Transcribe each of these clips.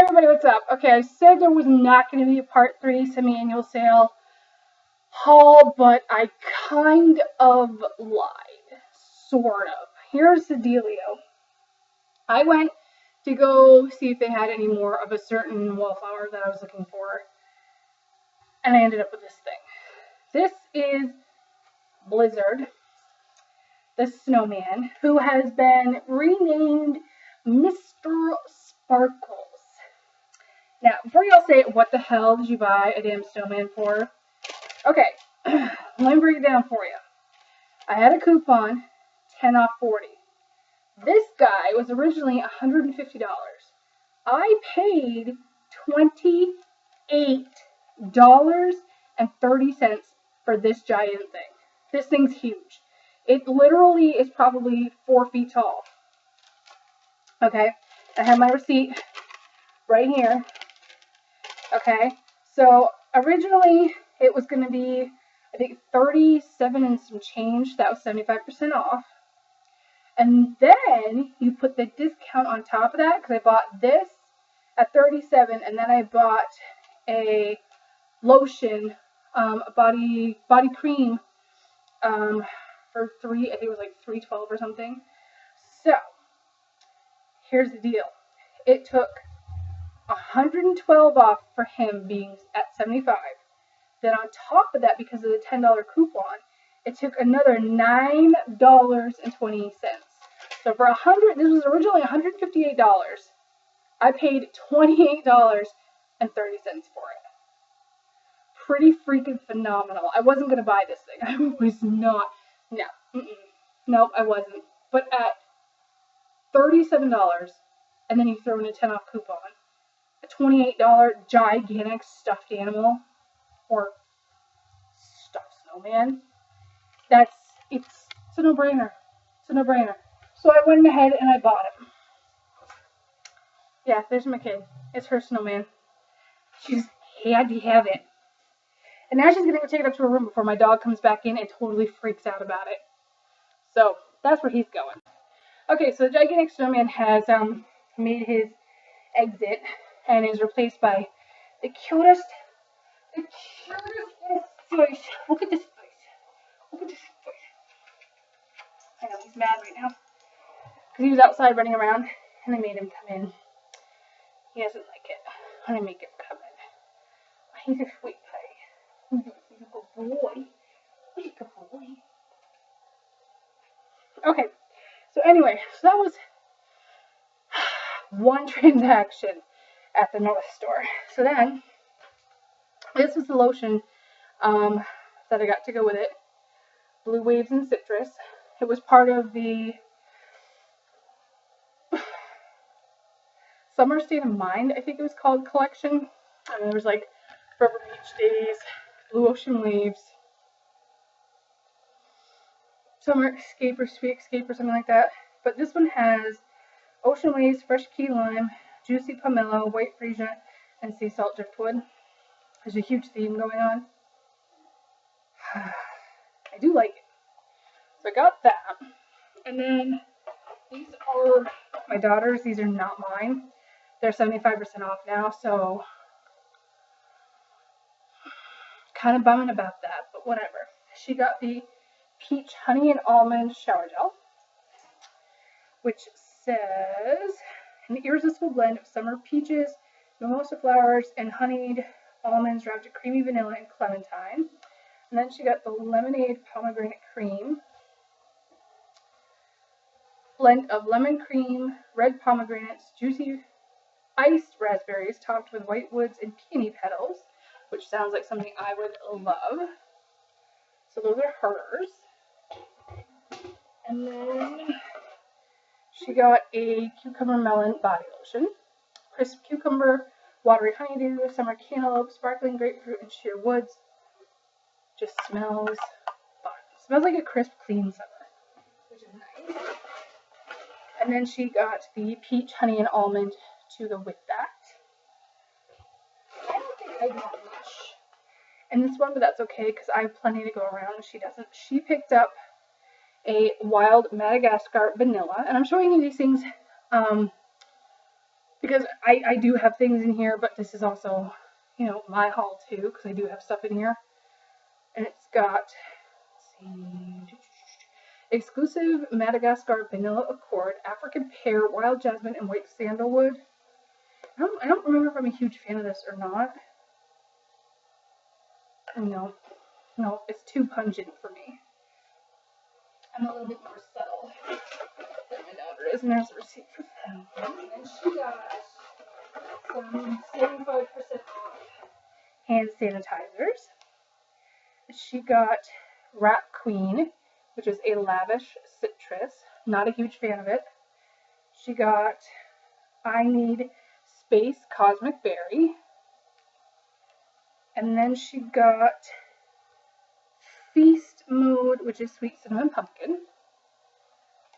everybody, what's up? Okay, I said there was not going to be a part 3 semi-annual sale haul, but I kind of lied. Sort of. Here's the dealio. I went to go see if they had any more of a certain wallflower that I was looking for, and I ended up with this thing. This is Blizzard, the snowman, who has been renamed Mr. Sparkles. Now, before y'all say, what the hell did you buy a damn snowman for? Okay, let me break it down for you. I had a coupon, 10 off 40. This guy was originally $150. I paid $28.30 for this giant thing. This thing's huge. It literally is probably 4 feet tall. Okay, I have my receipt right here. Okay, so originally it was going to be, I think, 37 and some change. That was 75% off. And then you put the discount on top of that, because I bought this at 37, and then I bought a lotion, a body cream, for I think it was like $3.12 or something. So here's the deal. It took $112 off for him being at 75. Then on top of that, because of the $10 coupon, it took another $9.20. So for this was originally $158. I paid $28.30 for it. Pretty freaking phenomenal. I wasn't gonna buy this thing. I was not. No. Nope, I wasn't. But at $37, and then you throw in a 10 off coupon, a $28 gigantic stuffed animal or stuffed snowman, it's a no-brainer. It's a no-brainer. So I went ahead and I bought it. Yeah, there's my kid. It's her snowman. She's had to have it. And now she's gonna go take it up to her room before my dog comes back in and totally freaks out about it. So that's where he's going. Okay, so the gigantic snowman has made his exit and is replaced by the cutest face. Look at this face. Look at this face. I know he's mad right now because he was outside running around and I made him come in. He doesn't like it when I make him come in. He's a sweet pie. He's a good boy. He's a good boy. Okay, so anyway, so that was one transaction at the North store. So then, this was the lotion that I got to go with it. Blue Waves and Citrus. It was part of the Summer State of Mind, I think it was called, collection. And there was like Forever Beach Days, Blue Ocean Waves, Summer Escape or Sweet Escape or something like that. But this one has Ocean Waves, Fresh Key Lime, Juicy Pomelo, White Freesia, and Sea Salt Driftwood. There's a huge theme going on. I do like it. So I got that. And then these are my daughter's. These are not mine. They're 75% off now, so kind of bumming about that, but whatever. She got the Peach Honey and Almond Shower Gel, which says an irresistible blend of summer peaches, mimosa flowers, and honeyed almonds wrapped in creamy vanilla and clementine. And then she got the Lemonade Pomegranate Cream, blend of lemon cream, red pomegranates, juicy iced raspberries topped with white woods and peony petals, which sounds like something I would love. So those are hers. And then she got a cucumber melon body lotion, crisp cucumber, watery honeydew, summer cantaloupe, sparkling grapefruit, and sheer woods. Just smells fun. Smells like a crisp, clean summer, which is nice. And then she got the peach, honey, and almond to go with that. I don't think I got much in this one, but that's okay because I have plenty to go around and she doesn't. She picked up a wild Madagascar vanilla, and I'm showing you these things because I do have things in here, but this is also, you know, my haul too, because I do have stuff in here. And it's got, let's see, exclusive Madagascar vanilla accord, African pear, wild jasmine, and white sandalwood. I don't remember if I'm a huge fan of this or not. No, it's too pungent for me. I'm a little bit more subtle than my daughter is, and there's a receipt for them. And she got some 75% off hand sanitizers. She got Rat Queen, which is a lavish citrus. Not a huge fan of it. She got I Need Space Cosmic Berry. And then she got Feast Mode, which is sweet cinnamon pumpkin.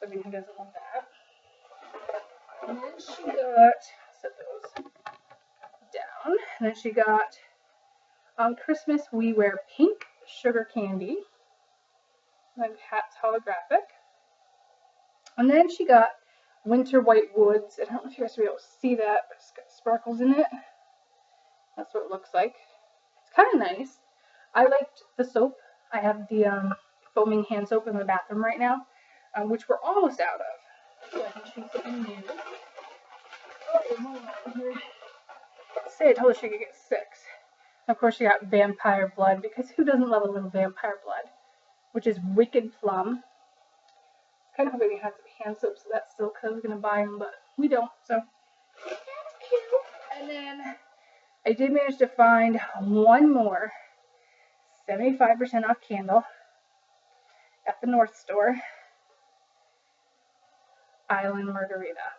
So I mean, who doesn't love that? And then she got, set those down. And then she got on Christmas We Wear Pink sugar candy. And hat's holographic. And then she got Winter White Woods. I don't know if you guys will be able to see that, but it's got sparkles in it. That's what it looks like. It's kind of nice. I liked the soap. I have the foaming hand soap in my bathroom right now, which we're almost out of. So I can choose something new. Oh, say I told her she could get 6. Of course, she got Vampire Blood, because who doesn't love a little Vampire Blood? Which is Wicked Plum. Kind of hoping we had some hand soap, so that's still because I was going to buy them, but we don't, so that's cute. And then I did manage to find one more 75% off candle at the North Store. Island Margarita.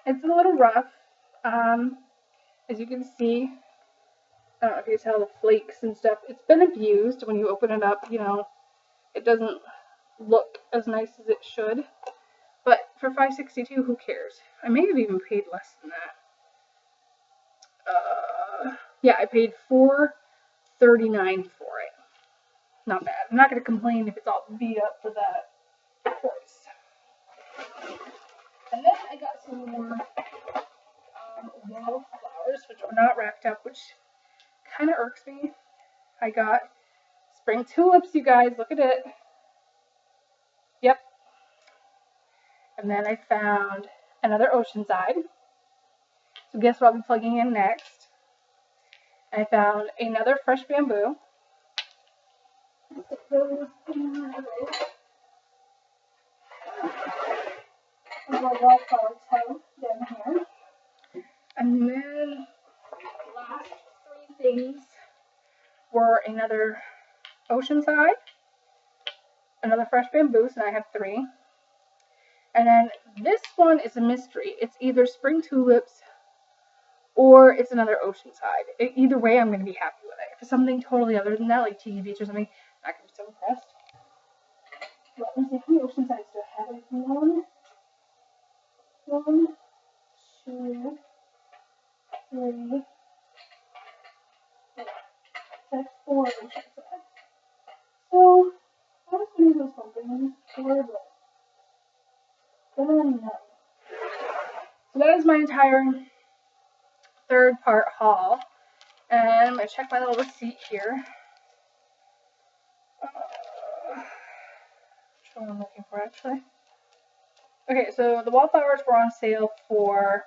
It's a little rough. As you can see, I don't know if you can tell the flakes and stuff. It's been abused. When you open it up, you know, it doesn't look as nice as it should. But for $5.62, who cares? I may have even paid less than that. Yeah, I paid $4.39 for it. Not bad. I'm not going to complain if it's all beat up for that price. And then I got some more wallflowers, which are not racked up, which kind of irks me. I got spring tulips, you guys. Look at it. Yep. And then I found another Oceanside. So guess what I'll be plugging in next? I found another fresh bamboo. Put those in my wallflower tub down here. And then the last 3 things were another Oceanside, another fresh bamboo, so now I have 3. And then this one is a mystery. It's either spring tulips or it's another Oceanside. Either way, I'm going to be happy with it. If it's something totally other than that, like Tiki Beach or something, I'm not going to be so impressed. Let me see how many Oceansides do I have? I have 1, 2, 3, that's 4 Oceansides. So, how does one of those open? Horrible. So that is my entire 3rd part haul. And I'm going to check my little receipt here. Which one I'm looking for, actually. Okay, so the wallflowers were on sale for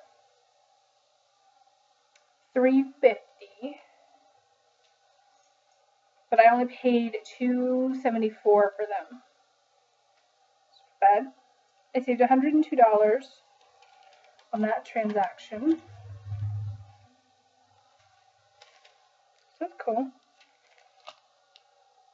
$3.50, but I only paid $2.74 for them. That's bad. I saved $102 on that transaction. So that's cool.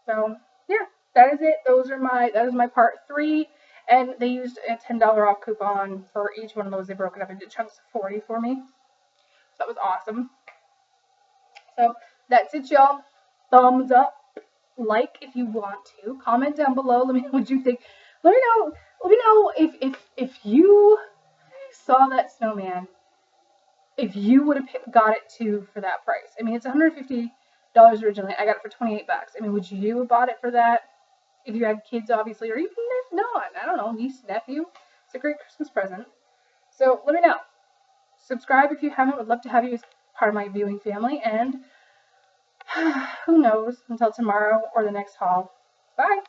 So yeah, that is it. That is my part 3. And they used a $10 off coupon for each one of those. They broke it up into chunks of 40 for me. So that was awesome. So that's it, y'all. Thumbs up. Like if you want to. Comment down below. Let me know what you think. Let me know if you saw that snowman, if you would have got it too for that price. I mean, it's $150 originally. I got it for $28. I mean, would you have bought it for that? if you have kids, obviously, or even if not, I don't know, niece, nephew. It's a great Christmas present. So let me know. Subscribe if you haven't. Would love to have you as part of my viewing family. And who knows, until tomorrow or the next haul. Bye.